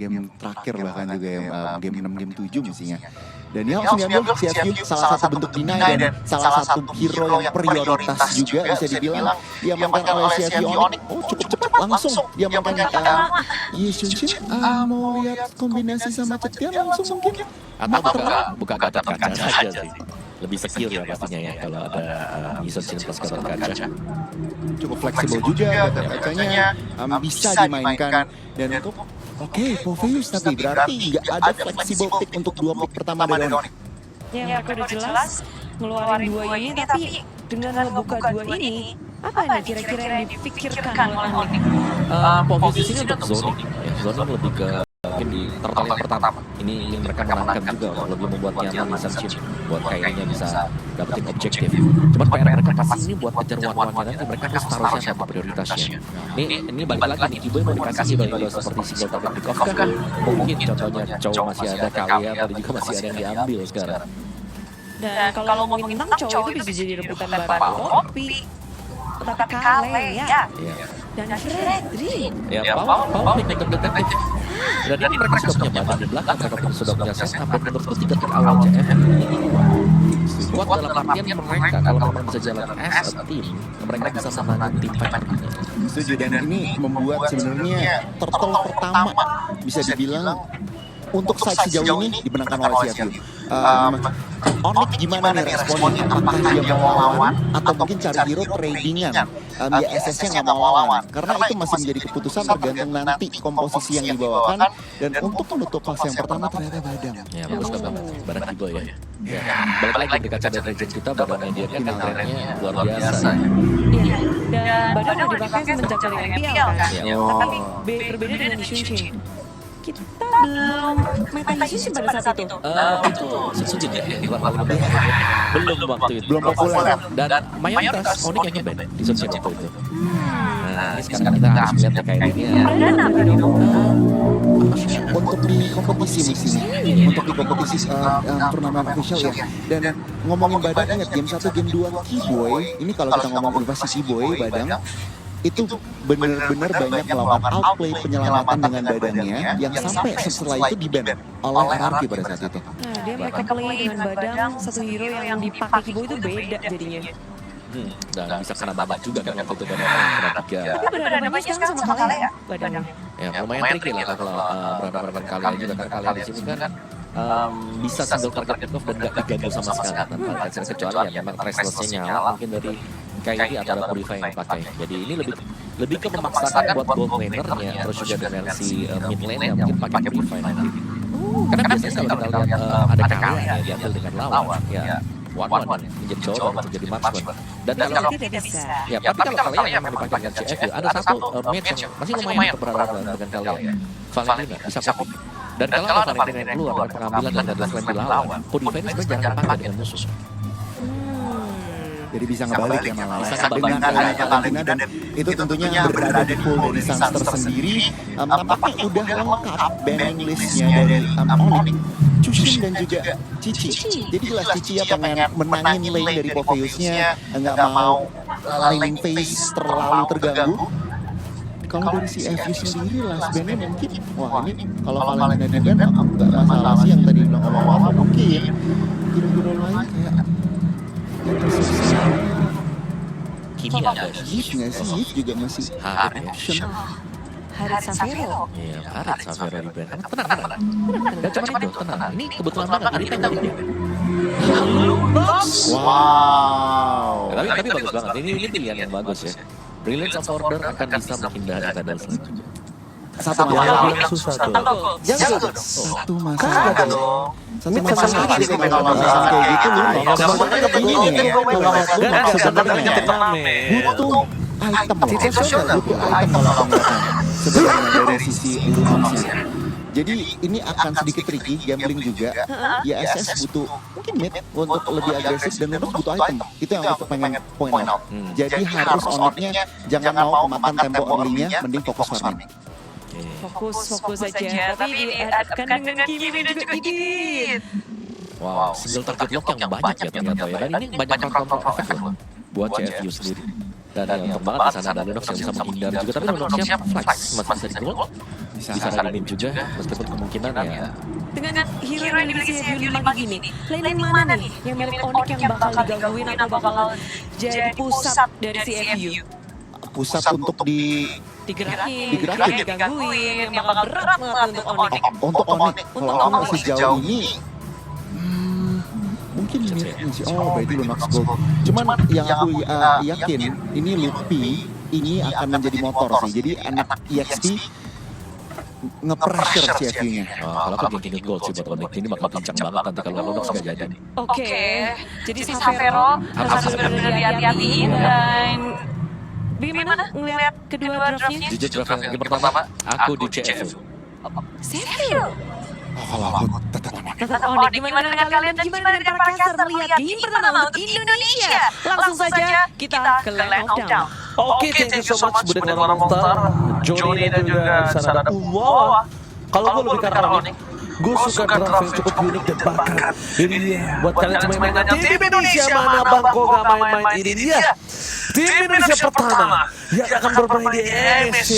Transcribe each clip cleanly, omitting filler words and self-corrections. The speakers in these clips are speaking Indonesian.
Game terakhir bahkan juga yang game 6, game 7 mestinya. Dan dia langsung diambil CFU, salah satu bentuk deny dan salah satu hero yang prioritas juga bisa dibilang diamankan oleh CFU Onyx. Oh cukup cepat langsung diamankan Yishunshin. Mau lihat kombinasi sama Cetian langsung mungkin. Atau buka gatot kaca saja sih. Lebih secure ya pastinya ya kalau ada Yishunshin plus gatot kaca. Cukup fleksibel juga gatot kacanya, bisa dimainkan. Dan untuk Popheus tapi berarti nggak ada flexible pick untuk dua pick pertama dari Onyx. Ya, mereka udah jelas ngeluarin dua ini, tapi dengan ngebuka dua ini, apa nih kira-kira yang dipikirkan oleh Onyx? Posisi ini untuk zoning, ya zoning lebih ke mungkin di turtle yang pertama. Ini yang mereka menangkan juga untuk lebih membuat nyaman Yishunshin buat kayaknya bisa dapetin objektif. Cuman PR mereka pasti ini buat kejar one-one nanti mereka harus taruh siapa prioritasnya. Ini balik lagi nih, Kiboy mau dikasih hero seperti single target pick off kan? Mungkin contohnya cowok masih ada Kalia, tadi juga masih ada yang diambil sekarang. Dan kalau ngomongin tentang cowok itu bisa jadi rebutan baru Poppy, tapi Kale ya. Dan Freddy. Ya, Paul dekat-dekat. Dan ini mereka sudah punya badan di belakang, mereka sudah punya setup dan menurut ketiga dari awal CF ini kuat dalam artian mereka kalau memang bisa jalan as a team, mereka bisa menangani tim fighter. Setuju, dan ini membuat sebenarnya turtle pertama bisa dibilang untuk side sejauh ini dimenangkan oleh CFU. Onyx gimana nih responnya? Apakah dia mau lawan atau mungkin cari hero tradingan? Ya SS-nya nggak mau lawan karena itu masih menjadi keputusan tergantung nanti komposisi yang dibawakan. Dan untuk menutup fase yang pertama ternyata Badang. Ya bagus banget, Badang Kiboy ya. Balik lagi di kaca dari legend kita, Badangnya dia kan trennya luar biasa. Iya, dan Badang udah dipakai semenjak dari MPL kan. Tapi berbeda dengan Yishunshin. Kita belum meta Yishunshin pada saat itu. Itu setuju ya, belum waktu itu. Belum populer. Dan mayoritas Onyx yang nyobain di Yishunshin waktu itu. Nah, ini sekarang kita harus melihat kayak ini ya. Untuk di kompetisi mestinya, untuk di kompetisi turnamen official ya. Dan ngomongin Badang, ingat game 1, game 2 Kiboy. Ini kalau kita ngomong invasi Kiboy, Badang itu benar-benar banyak melakukan outplay penyelamatan dengan badannya yang sampai setelah itu di-ban oleh RRQ pada saat itu. Nah, dia mereka play dengan Badang, satu hero yang dipakai Kiboy itu beda jadinya. Dan bisa kena babak juga kan waktu itu kan kena 3. Tapi berhadapannya sekarang sama Kale ya, Badang. Ya lumayan tricky lah kalau berhadapan Kale juga kan. Kale di sini kan bisa single target pick off dan gak diganggu sama sekali tanpa kecuali ya memang restlessnya nyala mungkin dari kayak ini atau ada Purify yang dipakai. Jadi ini lebih ke memaksakan buat gold lanernya terus juga dengan si mid lane yang mungkin pakai Purify nanti. Karena biasanya kalau kita lihat ada Kale yang diambil dengan lawan ya one menjadi cowok untuk jadi marksman. Dan kalau ya tapi kalau Kale yang memang dipakai dengan CF ada satu match yang masih lumayan berhadapan dengan Kale. Valentina bisa copy. Dan kalau Valentina yang keluar dari pengambilan dan dari selain dilawan, Purify ini sebenarnya jangan dipakai dengan musuh. Jadi bisa ngebalik ya malah Bisa dengan adanya Valentina, dan itu tentunya berada di pool dari Sunster sendiri. Nampaknya udah lengkap banning listnya dari Onyx, Chushin dan juga Cici. Jadi jelas Cici ya pengen menangin lane dari Popheusnya, nggak mau laning phase terlalu terganggu. Kalau dari si FU sendiri last bandnya mungkin, wah ini kalau Valentina dan Dan nggak masalah sih yang tadi bilang ngomong-ngomong, mungkin hero-hero lain kayak Kimi ada Yves nggak sih? Yves juga masih option. Harit Savero. Iya, Harit Savero di band. Tenang. Dan cuman itu, tenang. Ini kebetulan banget Harit yang dari dia. Wow. Tapi bagus banget. Ini pilihan yang bagus ya. Brilliance of Order akan bisa menghindari keadaan selanjutnya. Satu masalah yang susah tuh. Satu masalah dong. Satu masalah lagi sih kalau masalah kayak gitu lu ngomong ini nih. Dan sebenarnya butuh item situasional, butuh item kalau pengertian sebenarnya dari sisi lumaksnya. Jadi ini akan sedikit tricky, gambling juga. Ya SS butuh mungkin mid untuk lebih agresif dan untuk butuh item. Itu yang aku pengen point out. Jadi harus Onyx-nya jangan mau makan tempo only-nya, mending fokus farming. Fokus saja, tapi dihadapkan dengan Kimi dan juga Didit. Wow, single target lock yang banyak ya ternyata ya. Dan ini banyak counter efek loh buat CFU sendiri. Dan yang terbanget di sana ada Lunox yang bisa menghindar juga, tapi Lunoxnya flex masih bisa digolong. bisa ada meme juga, meskipun kemungkinan ya Dengan hero yang dimiliki CFU 5 gig ini, lain mana nih yang milik Onyx yang bakal digangguin atau bakal jadi pusat dari CFU? Pusat untuk Digerakin, Digerakin. digangguin, yang bakal berat banget untuk Onyx. untuk Onyx. Kalau aku masih jauh ini, mungkin mirip sih. Oh, berarti Lunax Gold. Cuman yang aku yakin ini Luffy ini akan menjadi motor sih. Jadi anak EXP nge-pressure CFU-nya. kalau aku geng gold sih buat Onyx ini bakal pincang banget nanti kalau Lunax nggak jadi. Oke, jadi Savero harus benar-benar dihati-hatiin dan bagaimana ngeliat kedua draftnya? Jujur draft yang pertama, aku di CFU. Savero. Kalau aku tetap Onyx. Tetap Onyx, gimana dengan kalian dan gimana dengan para caster melihat game pertama untuk Indonesia? Langsung saja kita ke Land of Down. Oke, thank you so much buat orang Mokhtar, Johnny dan juga Sanada Wow. Kalau gue lebih karena Onyx, gue suka draft yang cukup unik dan bakar. Ini dia, buat kalian semua yang main tim Indonesia mana bang kok gak main-main, ini dia. Tim Indonesia pertama yang akan bermain di MSC,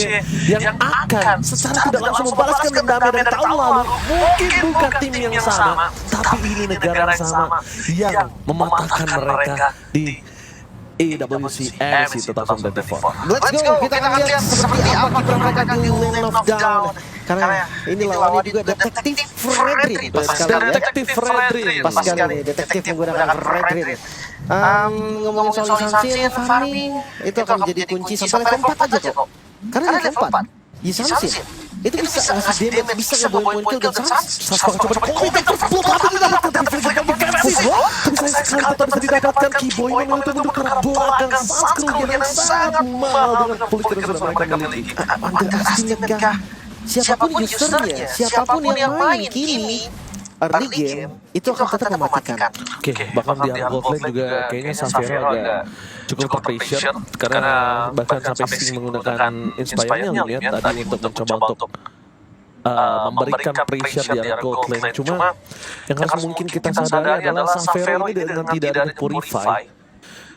yang akan secara tidak langsung membalaskan dendamnya dari tahun lalu. Mungkin bukan tim yang sama, tapi ini negara yang sama yang mematahkan mereka di AWC MSC 2024. Let's go, kita akan lihat seperti apa kiprah mereka di Land of Down. Karena ini lawannya juga Detektif Fredrin. Detektif Fredrin. Pas sekali nih, detektif menggunakan Fredrin. Ngomongin soal lisensi, farming itu akan menjadi kunci sampai level 4 aja kok. Karena level 4, lisensi itu bisa ngasih damage, bisa ngebawain kill dan Sans bakal coba komit terus belum tapi didapatkan tapi Fredrin defensif. Tapi sayang sekali tetap bisa didapatkan Keyboy menutup untuk ke belakang Sans kerugian yang sangat mahal dengan politik yang sudah mereka miliki. Underestimate kah? Siapapun usernya, siapapun yang main kini early game itu akan tetap mematikan. Oke, bahkan di Gold Lane juga kayaknya Savero agak cukup terpressure karena bahkan sampai Sting menggunakan Inspire-nya lihat tadi untuk mencoba untuk memberikan pressure di Gold Lane. Cuma yang harus mungkin kita sadari adalah Savero ini dengan tidak ada Purify,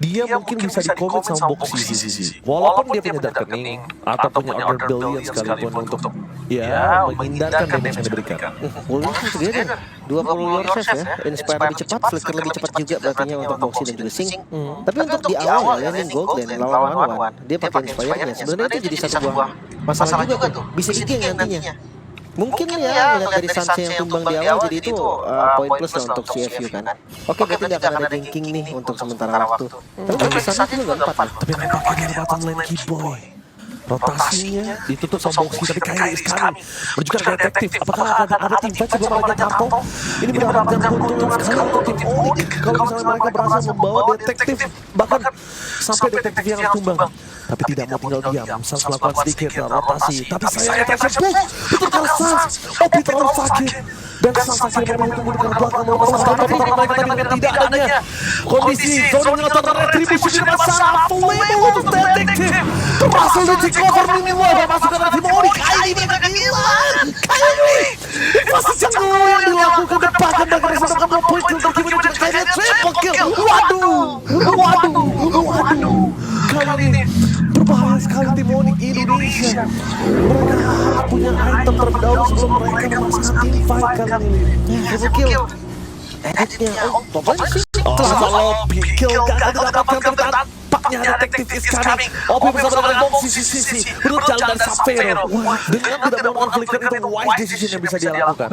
dia mungkin bisa di-commit sama box CCC. Walaupun dia punya Dark Kening atau punya Order Billion sekalipun untuk ya menghindarkan damage yang diberikan. Boleh together 20 yourself ya, Inspire lebih cepat, Flicker lebih cepat juga berarti untuk Boxy dan juga Sing. Tapi untuk di awal landing Gold dan lawan dia pakai Inspire-nya. Sebenarnya itu jadi satu buah masalah juga tuh. Bisa IG nantinya. Mungkin ya lihat dari Sanse yang tumbang di awal jadi itu poin plus lah untuk CFU kan. Oke, berarti nggak akan ada ganking nih untuk sementara waktu. Tapi Sanse juga nggak 4 nih. Tapi mereka pakai bottom lane Keyboy. Rotasinya ditutup sama Boxy tapi kayak sekarang menunjukkan ke detektif. Apakah ada tim fight sebelum mereka tampil? Ini mendapatkan keuntungan sekali untuk tim Onyx. Kalau misalnya mereka berhasil membawa detektif bahkan sampai detektif yang tumbang. Tapi tidak mau tinggal diam, Sans melakukan sedikit rotasi. Tapi sayangnya tersebut, itu karena Sans, Obi terlalu sakit. Dan Sans akhirnya menghitung di belakang melepaskan mereka tadi dengan tidak adanya kondisi zone melakukan retribusi di masalah Fulemo untuk detektif. Termasuk di cover minimal dan masuk ke tim Onyx. Kairi mereka hilang. Kairi. Pasti cengguh yang dilakukan dan bahkan mendapatkan 2 poin kill terkibat dengan Kairi triple kill. Waduh. Kali ini berbahaya sekali tim Onyx Indonesia. Mereka punya item terlebih dahulu sebelum mereka memasukkan tim fight kali ini. Triple kill. Editnya, pokoknya sih. Kalau kill gagal didapatkan tampaknya detektif is coming. Obi bersama dengan Boxy CCC menurut jalan dari Savero. Dengan tidak melakukan flicker itu wise decision yang bisa dia lakukan.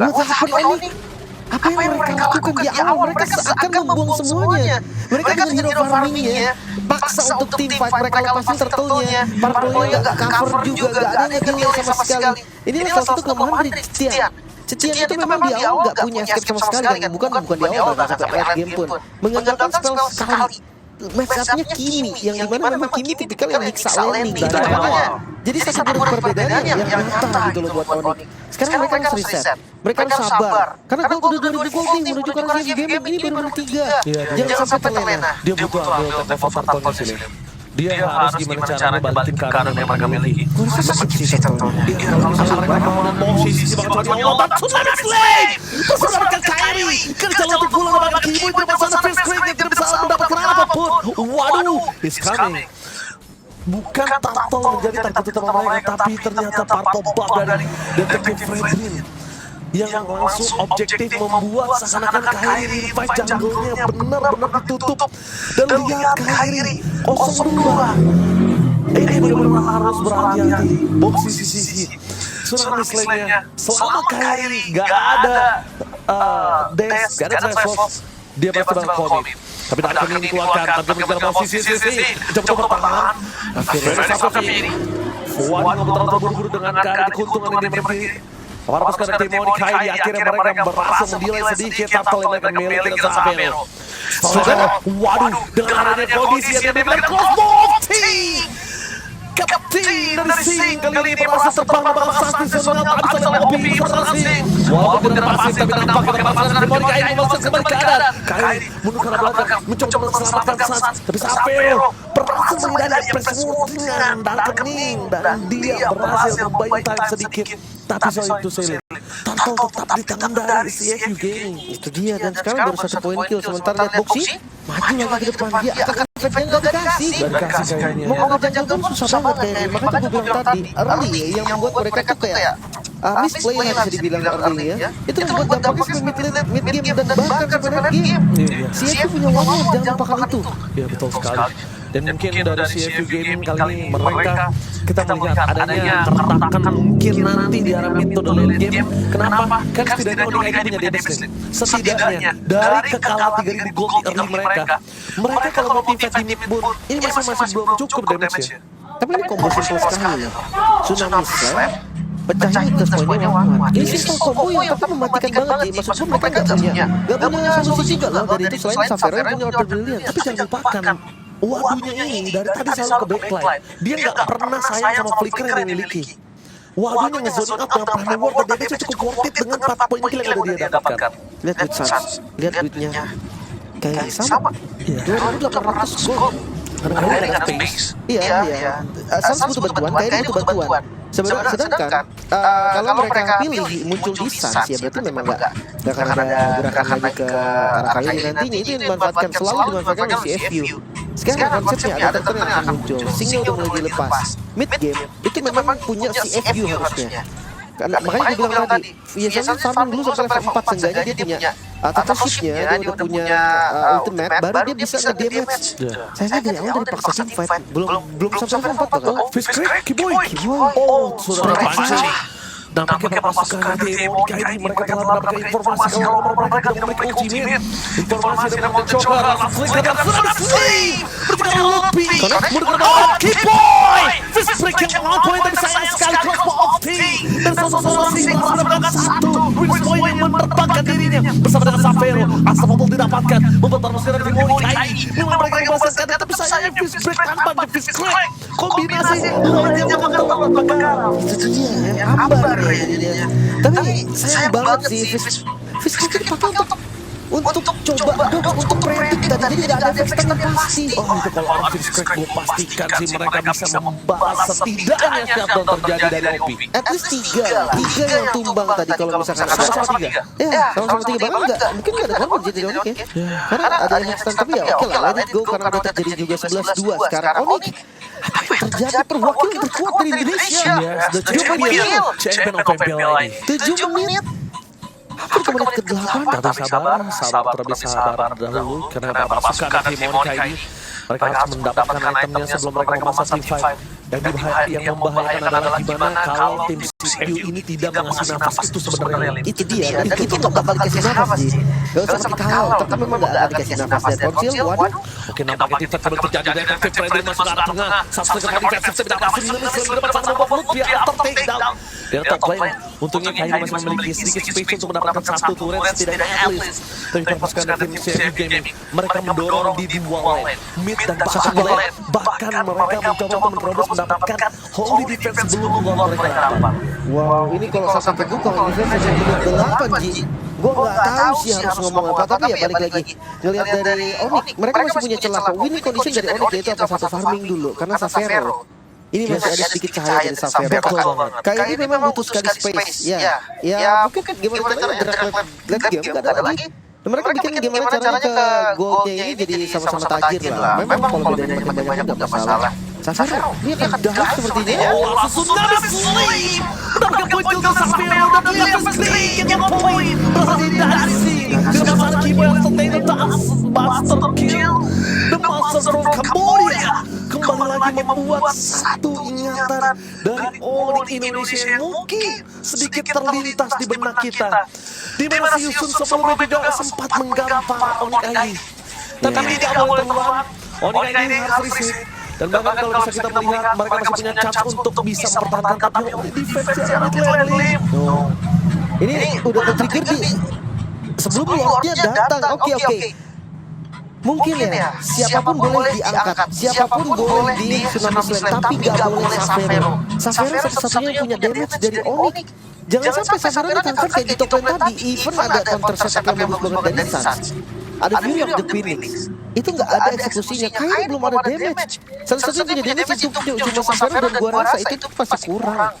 Apa yang mereka lakukan di awal? Mereka seakan membuang semuanya. Mereka dengan hero farmingnya paksa untuk tim fight mereka lepasin turtle-nya. Purple-nya gak cover juga, gak ada yang kill sama sekali. Inilah salah satu kelemahan dari Cetian. Cetian itu memang di awal gak punya escape sama sekali kan? Bukan di awal, bahkan sampai late game pun. Mengandalkan spell sekali. Match up-nya Kimi, yang dimana memang Kimi tipikal yang nyiksa landing dari awal. Jadi satu perbedaannya yang nyata gitu loh buat Onyx. Sekarang mereka harus reset, mereka harus sabar. Karena gold udah 2000 gold nih, menuju ke ranking game ini baru 3. Jangan sampai terlena. Dia butuh ambil level turtle sini. Dia harus gimana caranya balikin ke arah yang mereka miliki. Dia harus Mereka mau posisi bakal coba Allah dan Tsunami Slave bersamakan Kairi kerja untuk pulang dengan Keyboy tidak bisa face screen yang tidak bisa mendapatkan apapun. Waduh, he's coming. bukan Turtle menjadi target utama mereka, tapi ternyata Turtle bug dari Detektif Fredrin yang langsung objektif membuat seakan-akan Kairi revive jungle-nya benar-benar ditutup. Dan lihat Kairi 0-2. Ini benar-benar harus berhati-hati. Boxy sisi Tsunami Slaynya selama Kairi gak ada Des, gak ada Transforce, dia pasti bakal komit. Tapi dari kami ini dikeluarkan, tapi mengejar bawah sisi coba bertahan. Akhirnya Safiri Fuad ngobrol terburu-buru dengan Kairi, keuntungan ini berdiri. Para pasukan Timoni Kairi akhirnya mereka berhasil mendelay sedikit Turtle yang mereka miliki dan Xavero. Waduh, dengan adanya kondisi yang diberikan crossbow of T. Kapten dari Sing kali ini berhasil terbang bakal sensasional, tapi salah Obi berhasil. Walaupun tidak pasif, tapi nampaknya berhasil dari Timoni Kairi memasuk kembali ke kanan. Kairi mundur ke belakang, mencoba menyelamatkan Sans, tapi Xavero berhasil menghindari persewutingan Darkening dan dia berhasil membayar time sedikit. Tapi soal itu Selin, Turtle tetap di tangan dari CFU Gaming. Itu dia, dan sekarang baru 1 poin kill. Sementara lihat Boxy maju lagi ke depan, dia akan efeknya nggak dikasih. Kayaknya. Mau ngejar jungle kan susah banget kayaknya. Makanya gue bilang tadi, early yang membuat mereka tuh kayak misplay lah bisa dibilang early ya. Itu membuat dampaknya sampai mid game dan bahkan sampai late game. CFU punya waktu, jangan lupakan itu. Ya betul sekali. Dan mungkin dari CFU Gaming kali ini mereka kita melihat adanya keretakan mungkin nanti di arah mid to the late game. Kenapa? Kan setidaknya Onyx ini punya damage nih. Setidaknya dari kekalahan 3000 gold di early mereka kalau motivate di mid boon ini masih belum cukup damage-nya. Tapi ini combo simple sekali ya. Tsunami Slam pecahin ke poinnya Muhammad. Ini simple combo yang tapi mematikan banget nih. Maksud gue mereka gak punya solusi juga loh dari itu selain Xavero yang punya Order Brilliant. Tapi jangan lupakan waduhnya ini dari tadi selalu ke backline. Dia nggak pernah sayang sama flicker yang dimiliki. Waduhnya nge-zoning up dengan Prime Ward dan damage cukup worth it dengan 4 poin kill yang udah dia dapatkan. Lihat duit Sans, lihat duitnya kayak sama. 2.800 gold. Karena ada space. Iya. Sans butuh bantuan, Kairi butuh bantuan. Sedangkan kalau mereka pilih muncul di Sans ya berarti memang nggak akan ada gerakan lagi ke arah Kairi nantinya. Itu yang dimanfaatkan, selalu dimanfaatkan oleh CFU. Sekarang konsepnya ada Turtle yang akan muncul, Signal udah mulai dilepas. Mid game itu memang punya CFU harusnya. Karena makanya gue bilang tadi, biasanya farming dulu sampai level 4 seenggaknya dia punya Turtle Shift-nya, dia udah punya ultimate, baru dia bisa nge-damage. Sayangnya dari awal dari paksa teamfight, belum sampai level 4 bahkan. Fist crack, Kiboy. Oh, sudah terpancing. Nampaknya pasukan Timoni Kairi mereka telah mendapatkan informasi kalau mereka tidak memiliki ultimate. Informasi dari mencoba langsung flicker dan sudah sleep. Bertiga lebih. Menurut Kiboy. Fist break yang on point tapi sayang sekali crossbow of T. Dan seorang Sing harus mendapatkan 1 win point yang menerbangkan dirinya bersama dengan Xavero. Unstoppable didapatkan membuat atmosfer dari Timoni Kairi. Memang mereka yang membahasakan tapi sayangnya fist break tanpa the fist crack. Kombinasi lainnya yang akan terbakar. Itu dia ya, ambar ya dia. Tapi sayang banget sih Fist itu dipakai untuk coba untuk predik tadi, jadi tidak ada efek setengah pasti. Oh itu kalau orang fist crack gue pastikan sih mereka bisa membahas setidaknya shutdown terjadi dari OP. At least 3 yang tumbang tadi kalau misalkan sama-sama 3. Ya, sama-sama 3 bahkan mungkin nggak ada korban jadi Onyx ya. Karena ada efek setengah, tapi ya oke lah, let it go karena udah terjadi juga 11-2 sekarang. Onyx apa yang terjadi, perwakilan terkuat dari Indonesia. Yes, the champion of MPL ini. 7 menit. Hampir ke menit ke-8. Tapi sabar terlebih sabar dahulu karena pasukan dari Timoni Kairi mereka harus mendapatkan itemnya sebelum mereka memasang team fight. Yang membahayakan adalah gimana kalau tim CFU ini tidak mengasih nafas itu sebenarnya. Itu dia, dan itu nggak bakal dikasih nafas sih. Gak usah pakai kalau, tapi memang nggak ada dikasih nafas. Dan Porcil, waduh. Oke, nampaknya tim fight kembali terjadi dan Detektif Fredrin masuk ke arah tengah. Satu kembali defensif tidak berhasil menulis selain mendapat sang membuat dia take down. Dia top lane. Untungnya Kairi masih memiliki sedikit space untuk mendapatkan 1 turret setidaknya at least. Tapi pasukan dari tim CFU Gaming mereka mendorong di dua lane, mid dan bahkan lane. Bahkan mereka mencoba untuk menerobos mendapatkan holy defense sebelum keluar mereka. Wow, ini kalau sampai gue kalau defense sampai menit 8 Ji. Gue nggak tahu sih harus ngomong apa, tapi ya balik lagi ngelihat dari Onyx, mereka masih punya celah kok. Winning condition dari Onyx yaitu apa, satu farming dulu karena Xavero. Ini masih ada sedikit cahaya dari Xavero. Kayak ini memang butuh sekali space. Ya mungkin gimana caranya gerak late game nggak ada lagi. Mereka bikin gimana caranya ke goldnya ini jadi sama-sama tajir lah. Memang kalau bedain makin banyak nggak masalah. Savero, dia akan dahak sepertinya. Langsung tsunami sleep. Mendapatkan poin kill ke Savero dan William Slink yang poin. Berasal dari Dancing. Dengan masalah Kiboy yang sustain master kill. The Master from Cambodia kembali lagi membuat satu ingatan dari Onyx Indonesia yang mungkin sedikit terlintas di benak kita. Di mana si Yusun sebelumnya juga sempat menggampar Onyx AI. Tetapi tidak boleh terulang. Onyx AI harus receive. Dan bahkan kalau bisa kita melihat mereka masih punya chance untuk bisa mempertahankan, tapi defense-nya Lim. Ini udah ke-trigger di sebelum Lordnya datang. Oke. Mungkin ya, siapapun boleh diangkat, siapapun boleh di Tsunami Slam, tapi gak boleh Savero. Savero satu-satunya yang punya damage dari Onyx. Jangan sampai Savero ditangkap kayak di top lane tadi, even ada counter setup yang bagus banget dari Suns. Ada Fury of the Phoenix. Itu nggak ada eksekusinya, kayak belum ada damage. Salah satu yang punya damage itu cuma Savero dan gua rasa itu masih kurang.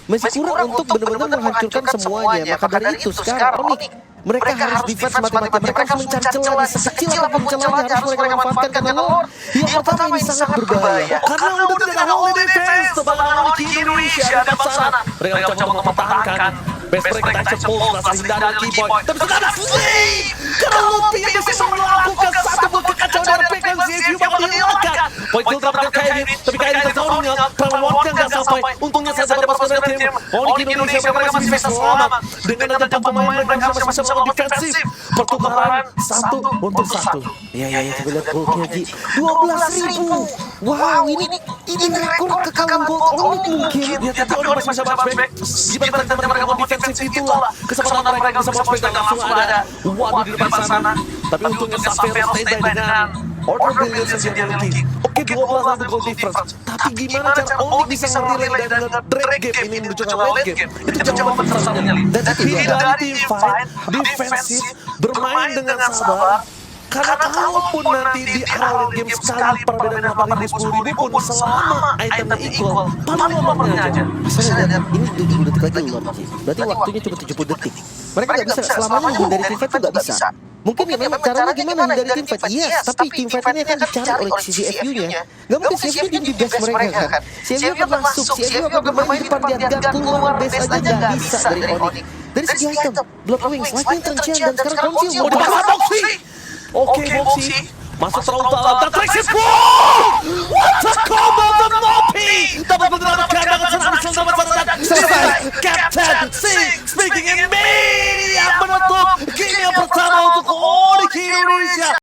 Masih kurang untuk benar-benar menghancurkan semuanya. Maka dari itu sekarang Onyx mereka harus defense mati-mati. Mereka harus mencari celah di sekecil apapun celahnya harus mereka manfaatkan karena Lord yang pertama ini sangat berbahaya. Karena udah tidak ada holy defense sebagai Onyx Indonesia di sana. Mereka mencoba mempertahankan. Best mereka Tyson Pulse rasa hindari Kiboy. Tapi sudah ada Sleep. Karena Luffy yang bisa melakukan satu buah kekacauan dari pegang CSU bakal dihilangkan. Poin kill dapatkan Kairi. Tapi Kairi tertolongnya. Perlawannya nggak sampai. Untungnya saja pada pasukan tim Onyx Indonesia mereka masih bisa selamat. Dengan ada pemain mereka masih bisa melakukan defensif. Pertukaran 1-1. Iya, coba lihat gold Keji 12.000. Wow, ini rekor kekalahan gold Onyx mungkin. Ya, tapi Onyx masih bisa bounce back. Gimana mereka mau defensif itulah kesempatan mereka bisa bounce back dan langsung ada waduh di depan sana. Tapi untungnya Savero stay dengan Order Brilliance yang dia miliki. Oke, 12 goal difference. Tapi gimana cara Onyx bisa nge-relay dan nge-drag game ini menuju ke late game? Itu jawaban persoalannya. Dan tidak team fight, defensif, bermain dengan sabar. Karena kalaupun nanti di awal game sekali perbedaan 8.000 10.000 pun selama itemnya equal, paling lama aja. Masalahnya ini 70 detik lagi Lord Ji. Berarti waktunya cuma 70 detik. Mereka nggak bisa selamanya menghindari teamfight tuh nggak bisa. Mungkin ya memang caranya gimana hindari teamfight? Yes, tapi teamfight ini akan dicari oleh CFU-nya. Nggak mungkin CFU di base mereka kan. CFU akan masuk, CFU akan bermain di depan dia nggak keluar base aja nggak bisa dari Onyx. Dari segi item, Blood Wings, Lightning Transient dan sekarang Conceal. Oke, Boxy masuk terlalu dalam dan Traxxas Ball.